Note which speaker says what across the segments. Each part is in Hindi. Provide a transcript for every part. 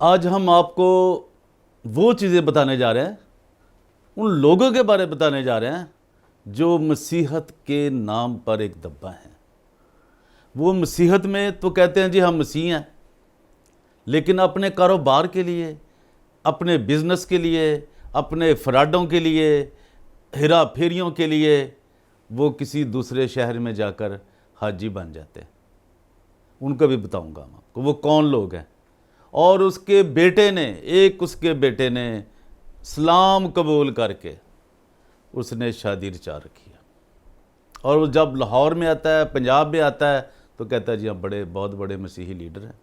Speaker 1: आज हम आपको वो चीज़ें बताने जा रहे हैं, उन लोगों के बारे में बताने जा रहे हैं जो मसीहत के नाम पर एक दब्बा हैं। वो मसीहत में तो कहते हैं जी हम मसीह हैं, लेकिन अपने कारोबार के लिए, अपने बिजनेस के लिए, अपने फ्रॉडों के लिए, हेरा फेरियों के लिए वो किसी दूसरे शहर में जाकर हाजी बन जाते हैं। उनका भी बताऊंगा मैं आपको वो कौन लोग हैं। और उसके बेटे ने इस्लाम कबूल करके उसने शादी रचा रखी है। और वो जब लाहौर में आता है, पंजाब में आता है, तो कहता है जी हम बहुत बड़े मसीही लीडर हैं।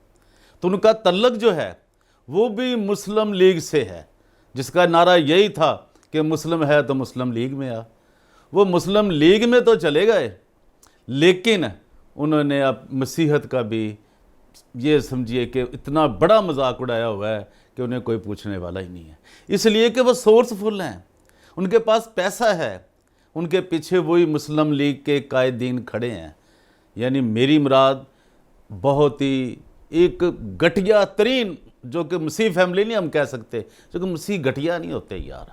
Speaker 1: तो उनका तल्लक जो है वो भी मुस्लिम लीग से है, जिसका नारा यही था कि मुस्लिम है तो मुस्लिम लीग में आ। वो मुस्लिम लीग में तो चले गए, लेकिन उन्होंने अब मसीहत का भी ये समझिए कि इतना बड़ा मजाक उड़ाया हुआ है कि उन्हें कोई पूछने वाला ही नहीं है। इसलिए कि वो सोर्सफुल हैं, उनके पास पैसा है, उनके पीछे वही मुस्लिम लीग के कायदीन खड़े हैं। यानी मेरी मुराद बहुत ही एक घटिया तरीन, जो कि मसीह फैमिली नहीं हम कह सकते, क्योंकि मसीह घटिया नहीं होते यार।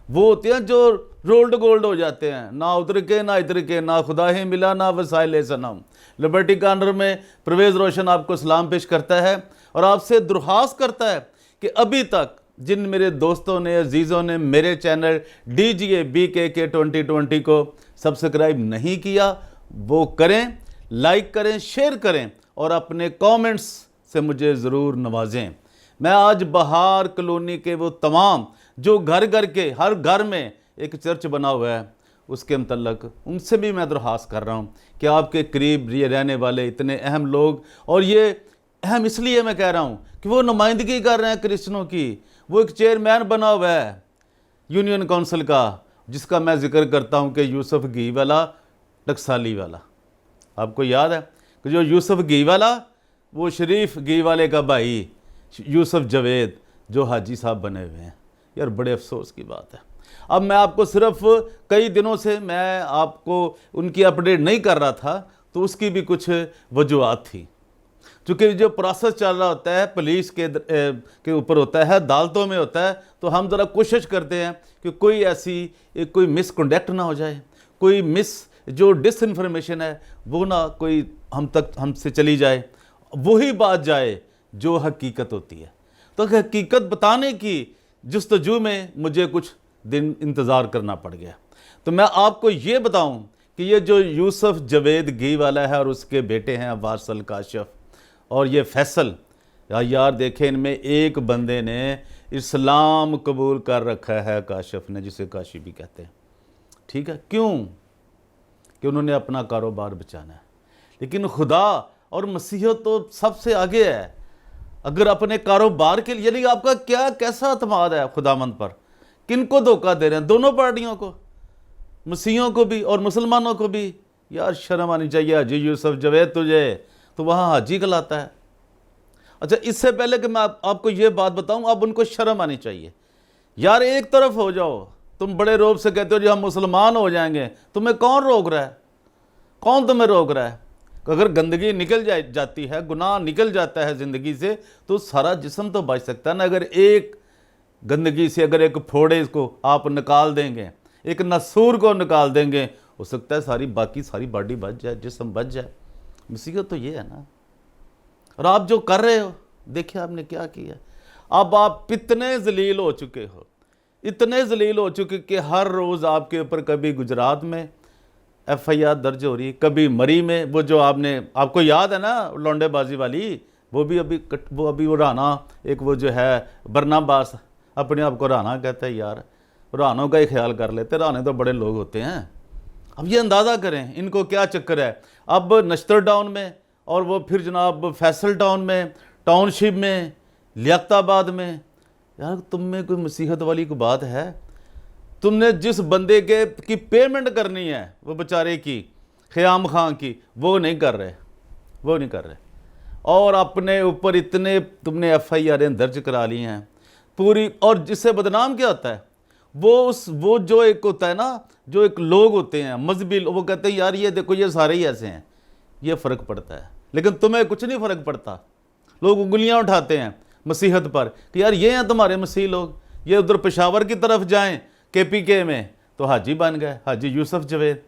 Speaker 1: वो होते हैं जो रोल्ड गोल्ड हो जाते हैं, ना उधर के ना इधर के, ना खुदा ही मिला ना वसाइल सनम। लिबर्टी कॉर्नर में परवेज़ रोशन आपको सलाम पेश करता है और आपसे दुरख्वास्त करता है कि अभी तक जिन मेरे दोस्तों ने, अजीज़ों ने मेरे चैनल DGA BKK 2020 को सब्सक्राइब नहीं किया, वो करें, लाइक करें, शेयर करें और अपने कमेंट्स से मुझे ज़रूर नवाजें। मैं आज बहार कॉलोनी के वो तमाम जो घर घर के हर घर में एक चर्च बना हुआ है, उसके मतलब उनसे भी मैं दरख्वास्त कर रहा हूँ कि आपके करीब ये रहने वाले इतने अहम लोग, और ये अहम इसलिए मैं कह रहा हूँ कि वो नुमाइंदगी कर रहे हैं क्रिश्चनों की। वो एक चेयरमैन बना हुआ है यूनियन काउंसिल का, जिसका मैं जिक्र करता हूँ कि यूसुफ घी वाला, टकसाली वाला। आपको याद है कि जो यूसुफ घी वाला, वो शरीफ घी वाले का भाई यूसुफ जवेद जो हाजी साहब बने हुए हैं। यार बड़े अफसोस की बात है। अब मैं आपको सिर्फ कई दिनों से मैं आपको उनकी अपडेट नहीं कर रहा था, तो उसकी भी कुछ वजूहत थी। चूँकि जो प्रोसेस चल रहा होता है पुलिस के ऊपर होता है, अदालतों में होता है, तो हम ज़रा कोशिश करते हैं कि कोई ऐसी कोई मिसकंडक्ट ना हो जाए, कोई जो डिसइंफॉर्मेशन है वो ना कोई हमसे चली जाए, वही बात जाए जो हकीकत होती है। तो हकीकत बताने की जस्तजू में मुझे कुछ दिन इंतज़ार करना पड़ गया। तो मैं आपको ये बताऊं कि ये जो यूसुफ जवेद घी वाला है और उसके बेटे हैं वासल काशिफ और ये फैसल, यार देखें, इनमें एक बंदे ने इस्लाम कबूल कर रखा है, काशिफ ने, जिसे काशी भी कहते हैं। ठीक है, क्यों? कि उन्होंने अपना कारोबार बचाना है। लेकिन खुदा और मसीहत तो सबसे आगे है। अगर अपने कारोबार के लिए, यानी आपका क्या कैसा अतमाद है खुदामंद पर? किन को धोखा दे रहे हैं? दोनों पार्टियों को, मसीहियों को भी और मुसलमानों को भी। यार शर्म आनी चाहिए। हाजी यूसुफ जवेद तुझे तो वहाँ हाजी कहलाता है। अच्छा, इससे पहले कि मैं आपको ये बात बताऊं, अब उनको शर्म आनी चाहिए। यार एक तरफ हो जाओ, तुम बड़े रोब से कहते हो जी हम मुसलमान हो जाएंगे, तुम्हें कौन रोक रहा है? कौन तुम्हें रोक रहा है? अगर गंदगी निकल जाती है, गुनाह निकल जाता है ज़िंदगी से, तो सारा जिस्म तो बच सकता है ना। अगर एक गंदगी से अगर एक फोड़े को आप निकाल देंगे, एक नसूर को निकाल देंगे, हो सकता है बाकी सारी बॉडी बच जाए, जिस्म बच जाए। मुसीबत तो ये है ना। और आप जो कर रहे हो, देखिए आपने क्या किया। अब आप इतने जलील हो चुके हो, इतने जलील हो चुके कि हर रोज़ आपके ऊपर कभी गुजरात में FIR दर्ज हो रही, कभी मरी में, वो जो आपको याद है ना लौंडेबाजी वाली, वो अभी वो राना, एक वो जो है बरनाबास, अपने आप को राना कहता है। यार रानों का ही ख्याल कर लेते, राने तो बड़े लोग होते हैं। अब ये अंदाज़ा करें इनको क्या चक्कर है। अब नश्तर टाउन में, और वो फिर जनाब फैसल टाउन में, टाउनशिप में, लियाकताबाद में। यार तुम में कोई मुसीहत वाली कोई बात है? तुमने जिस बंदे की पेमेंट करनी है वो बेचारे की, ख़याम खां की, वो नहीं कर रहे। और अपने ऊपर इतने तुमने FIR दर्ज करा ली हैं पूरी। और जिससे बदनाम क्या होता है, वो जो एक होता है ना, जो एक लोग होते हैं मजहबी, वो कहते हैं यार ये देखो ये सारे ही ऐसे हैं, ये फ़र्क पड़ता है। लेकिन तुम्हें कुछ नहीं फ़र्क पड़ता। लोग उंगलियां उठाते हैं, मसीहत पर कि यार ये हैं तुम्हारे मसीह लोग, ये उधर पेशावर की तरफ जाएं KPK में तो हाजी बन गए, हाजी यूसुफ जवेद।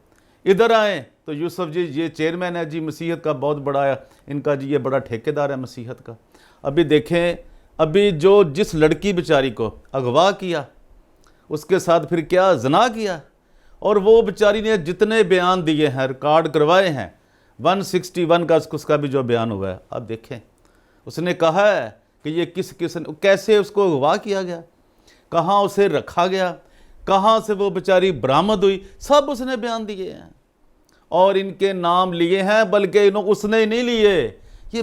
Speaker 1: इधर आए तो यूसुफ जी ये चेयरमैन है जी मसीहत का, बहुत बड़ा है इनका जी, ये बड़ा ठेकेदार है मसीहत का। अभी देखें, अभी जो जिस लड़की बेचारी को अगवा किया, उसके साथ फिर क्या जना किया, और वो बेचारी ने जितने बयान दिए हैं, रिकॉर्ड करवाए हैं, 161 का उसका भी जो बयान हुआ है, आप देखें। उसने कहा है कि ये कैसे उसको अगवा किया गया, कहाँ उसे रखा गया, कहाँ से वो बेचारी बरामद हुई, सब उसने बयान दिए हैं और इनके नाम लिए हैं, बल्कि उसने नहीं लिए। ये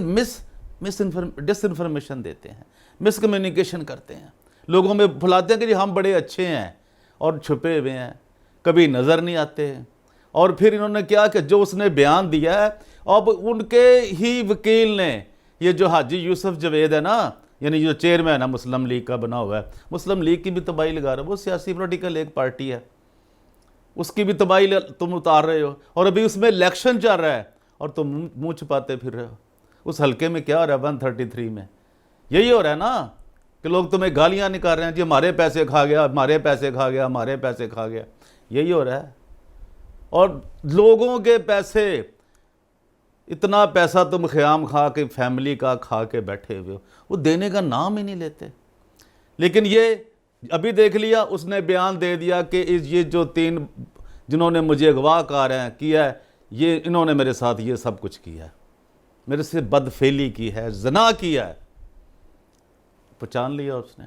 Speaker 1: डिसइंफॉर्मेशन देते हैं, मिसकम्युनिकेशन करते हैं, लोगों में फैलाते हैं कि जी हम बड़े अच्छे हैं और छुपे हुए हैं, कभी नज़र नहीं आते। और फिर इन्होंने क्या कि जो उसने बयान दिया है, अब उनके ही वकील ने, ये जो हाजी यूसुफ जवेद है ना, यानी जो चेयरमैन है मुस्लिम लीग का बना हुआ है, मुस्लिम लीग की भी तबाही लगा रहा है, वो सियासी पॉलिटिकल एक पार्टी है, उसकी भी तबाही तुम उतार रहे हो। और अभी उसमें इलेक्शन चल रहा है और तुम मुंह छुपाते फिर रहे हो। उस हल्के में क्या हो रहा है 133 में, यही हो रहा है ना कि लोग तुम्हें गालियां निकाल रहे हैं जी, हमारे पैसे खा गया, हमारे पैसे खा गया, हमारे पैसे खा गया, यही हो रहा है। और लोगों के पैसे, इतना पैसा तुम ख़याम खा के फैमिली का खा के बैठे हुए हो, वो देने का नाम ही नहीं लेते। लेकिन ये अभी देख लिया, उसने बयान दे दिया कि ये जो 3 जिन्होंने मुझे अगवा किया है, ये इन्होंने मेरे साथ ये सब कुछ किया है, मेरे से बदफेली की है, जना किया है, पहचान लिया उसने।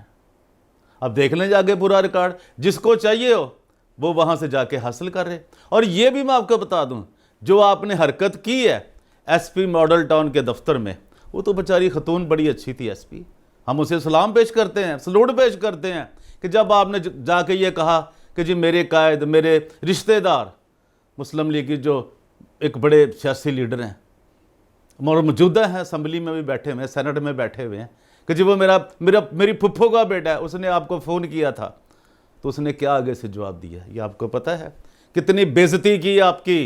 Speaker 1: अब देख लें जाके पूरा रिकॉर्ड, जिसको चाहिए हो वो वहाँ से जाके हासिल कर रहे। और ये भी मैं आपको बता दूँ, जो आपने हरकत की है SP मॉडल टाउन के दफ्तर में, वो तो बेचारी खतून बड़ी अच्छी थी SP, हम उसे सलाम पेश करते हैं, सलूट पेश करते हैं कि जब आपने जाके ये कहा कि जी मेरे कायद, मेरे रिश्तेदार मुस्लिम लीग की जो एक बड़े सियासी लीडर हैं और मौजूदा हैं, असम्बली में भी बैठे हुए हैं, सेनेट में बैठे हुए हैं, कि जी वो मेरी फुफ्फो का बेटा है, उसने आपको फ़ोन किया था, तो उसने क्या आगे से जवाब दिया, ये आपको पता है? कितनी बेइज्जती की आपकी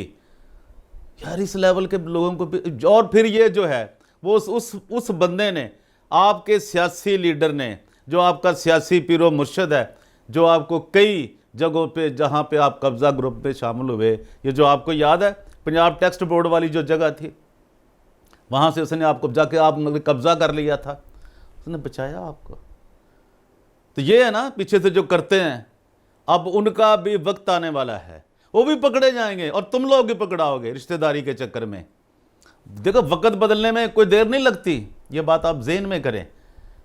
Speaker 1: यार, इस लेवल के लोगों को। और फिर ये जो है वो उस बंदे ने, आपके सियासी लीडर ने, जो आपका सियासी पीरो मुर्शद है, जो आपको कई जगहों पे जहाँ पे आप कब्ज़ा ग्रुप में शामिल हुए, ये जो आपको याद है पंजाब टेक्स्ट बोर्ड वाली जो जगह थी, वहाँ से उसने आपको जाके आप कब्ज़ा कर लिया था, उसने बचाया आपको। तो ये है ना पीछे से जो करते हैं, अब उनका भी वक्त आने वाला है, वो भी पकड़े जाएंगे और तुम लोग भी पकड़ाओगे रिश्तेदारी के चक्कर में। देखो वक्त बदलने में कोई देर नहीं लगती, ये बात आप ज़हन में करें।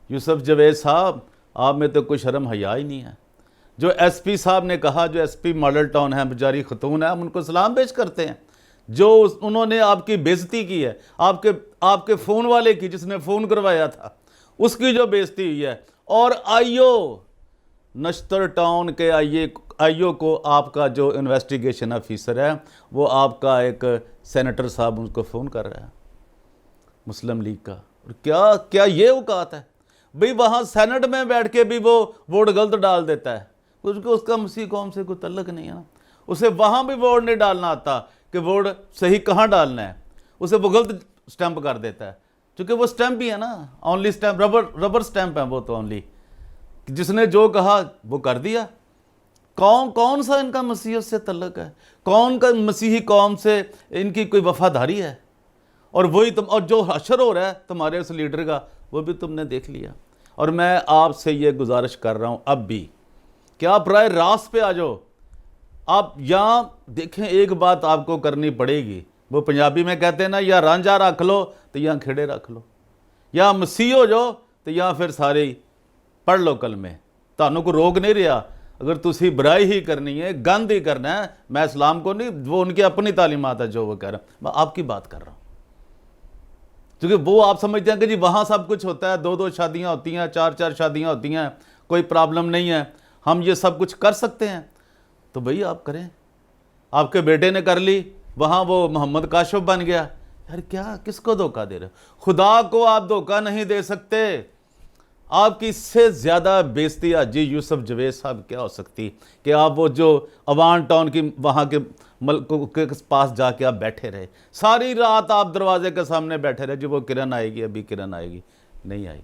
Speaker 1: यूसुफ जवेद साहब, आप में तो कोई शर्म हया ही नहीं है। जो SP साहब ने कहा, जो SP मॉडल टाउन है, बेचारी खतून है, हम उनको सलाम पेश करते हैं। जो उन्होंने आपकी बेइज्जती की है, आपके फ़ोन वाले की, जिसने फ़ोन करवाया था, उसकी जो बेइज्जती हुई है। और IO नश्तर टाउन के IO को आपका जो इन्वेस्टिगेशन ऑफिसर है, वो आपका एक सेनेटर साहब उनको फ़ोन कर रहा है मुस्लिम लीग का। और क्या ये औकात है भाई, वहाँ सेनेट में बैठ के भी वो वोट गलत डाल देता है, उसका मसीह कौम से कोई तल्लक नहीं है ना, उसे वहाँ भी वोट नहीं डालना आता कि वोट सही कहाँ डालना है, उसे वो गलत स्टैंप कर देता है, क्योंकि वो स्टैंप ही है ना, ओनली स्टैंप, रबर स्टैंप है वो तो, ओनली जिसने जो कहा वो कर दिया। कौन सा इनका मसीहत से तल्लक है, कौन का मसीही कौम से इनकी कोई वफादारी है? और वही और जो हशर हो रहा है तुम्हारे उस लीडर का, वो भी तुमने देख लिया। और मैं आपसे ये गुजारिश कर रहा हूँ अब भी कि आप राय रास्त पे आ जाओ। आप यहाँ देखें, एक बात आपको करनी पड़ेगी, वो पंजाबी में कहते हैं ना, या रांझा रख लो तो यहाँ खेड़े रख लो, या मसीह हो जाओ तो यहाँ फिर सारे पढ़ लो कलमे, थानू को रोक नहीं रहा। अगर तुसी बुराई ही करनी है, गंद ही करना है, मैं इस्लाम को नहीं, वो उनकी अपनी तालीमात है जो वो कह रहा हूँ, मैं आपकी बात कर रहा हूँ। क्योंकि वो आप समझते हैं कि जी वहाँ सब कुछ होता है, 2-2 शादियाँ होती हैं, 4-4 शादियाँ होती हैं, कोई प्रॉब्लम नहीं है, हम ये सब कुछ कर सकते हैं। तो भाई आप करें, आपके बेटे ने कर ली, वहाँ वो मोहम्मद काशिफ बन गया। यार क्या, किसको धोखा दे रहे हो? खुदा को आप धोखा नहीं दे सकते। आपकी इससे ज़्यादा बेइज्जती हाजी यूसुफ जवेद साहब क्या हो सकती कि आप वो जो अवान टाउन की वहाँ के मलकों के पास जाके आप बैठे रहे, सारी रात आप दरवाजे के सामने बैठे रहे, जो वो किरण आएगी, अभी किरण आएगी, नहीं आई।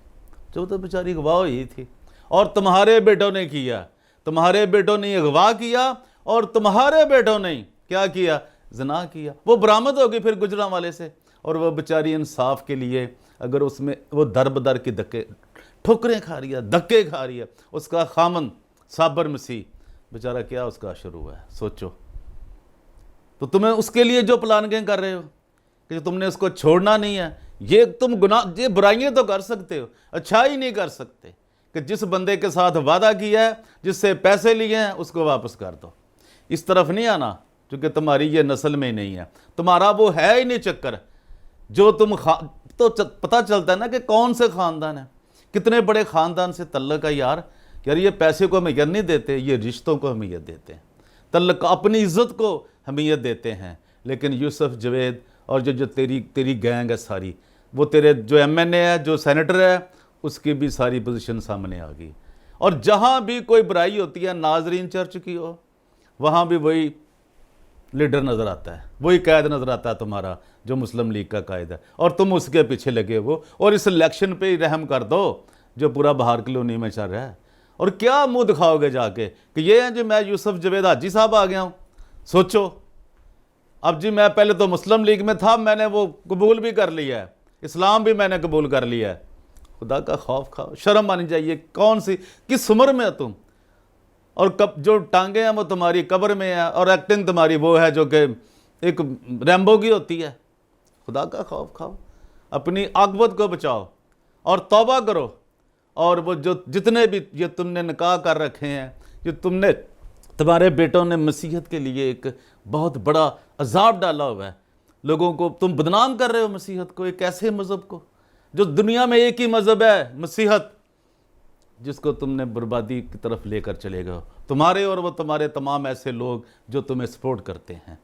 Speaker 1: जो तो बेचारी अगवा हुई थी, और तुम्हारे बेटों ने किया, तुम्हारे बेटों ने अगवा किया, और तुम्हारे बेटों ने क्या किया, जना किया। वो बरामद होगी फिर गुजरांवाले से, और वो बेचारी इंसाफ के लिए अगर उसमें वो दर बदर की धक्के ठोकरें खा रही है, धक्के खा रही है, उसका खामन साबर मसीह बेचारा क्या उसका शुरू हुआ है, सोचो। तो तुम्हें उसके लिए जो प्लानिंग कर रहे हो कि तुमने उसको छोड़ना नहीं है, ये तुम गुनाह, ये बुराइयां तो कर सकते हो, अच्छाई नहीं कर सकते कि जिस बंदे के साथ वादा किया है, जिससे पैसे लिए हैं, उसको वापस कर दो। इस तरफ नहीं आना, क्योंकि तुम्हारी ये नस्ल में ही नहीं है, तुम्हारा वो है ही नहीं चक्कर जो तुम तो पता चलता है ना कि कौन से खानदान है, कितने बड़े खानदान से तल्लक है यार। यार ये पैसे को हमीयत नहीं देते, ये रिश्तों को हमीयत देते हैं, तल्लक अपनी इज्जत को हमीयत देते हैं। लेकिन यूसुफ जवेद और जो तेरी गैंग है सारी, वो तेरे जो MNA है, जो सेनेटर है, उसकी भी सारी पोजीशन सामने आ गई। और जहाँ भी कोई बुराई होती है, नाजरीन चर्च की हो, वहाँ भी वही लीडर नज़र आता है, वही कायद नज़र आता है तुम्हारा, जो मुस्लिम लीग का कायद है, और तुम उसके पीछे लगे हो। और इस इलेक्शन पे ही रहम कर दो जो पूरा बहार कॉलोनी में चल रहा है। और क्या मुंह दिखाओगे जाके कि ये है जी मैं यूसुफ जवेद हाजी साहब आ गया हूँ। सोचो, अब जी मैं पहले तो मुस्लिम लीग में था, मैंने वो कबूल भी कर लिया है, इस्लाम भी मैंने कबूल कर लिया है। खुदा का खौफ खाओ, शर्म आनी चाहिए। कौन सी किस उम्र में हो तुम, और कब जो टांगे हैं वो तुम्हारी कब्र में है, और एक्टिंग तुम्हारी वो है जो कि एक रैम्बो की होती है। खुदा का खौफ खाओ, अपनी आकबत को बचाओ और तौबा करो। और वो जो जितने भी ये तुमने निकाह कर रखे हैं, जो तुमने तुम्हारे बेटों ने मसीहत के लिए एक बहुत बड़ा अजाब डाला हुआ है, लोगों को तुम बदनाम कर रहे हो मसीहत को, एक ऐसे मज़हब को जो दुनिया में एक ही मज़हब है मसीहत, जिसको तुमने बर्बादी की तरफ लेकर चले गए हो। तुम्हारे और वो तुम्हारे तमाम ऐसे लोग जो तुम्हें सपोर्ट करते हैं,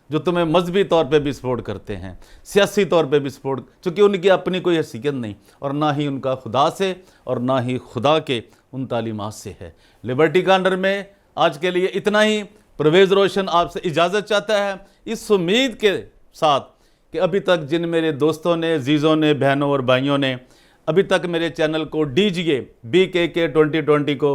Speaker 1: जो तुम्हें मजहबी तौर पे भी सपोर्ट करते हैं, सियासी तौर पे भी सपोर्ट, चूँकि उनकी अपनी कोई हैसियत नहीं, और ना ही उनका खुदा से और ना ही खुदा के उन तालीमात से है। लिबर्टी कॉर्नर में आज के लिए इतना ही। परवेज़ रोशन आपसे इजाज़त चाहता है, इस उम्मीद के साथ कि अभी तक जिन मेरे दोस्तों ने, अजीज़ों ने, बहनों और भाइयों ने अभी तक मेरे चैनल को DGA BKK 2020 को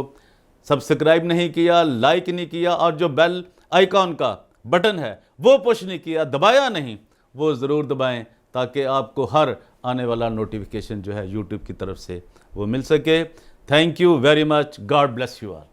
Speaker 1: सब्सक्राइब नहीं किया, लाइक नहीं किया, और जो बेल आइकॉन का बटन है वो पुश नहीं किया, दबाया नहीं, वो ज़रूर दबाएं, ताकि आपको हर आने वाला नोटिफिकेशन जो है YouTube की तरफ से वो मिल सके। Thank you very much, God bless you all.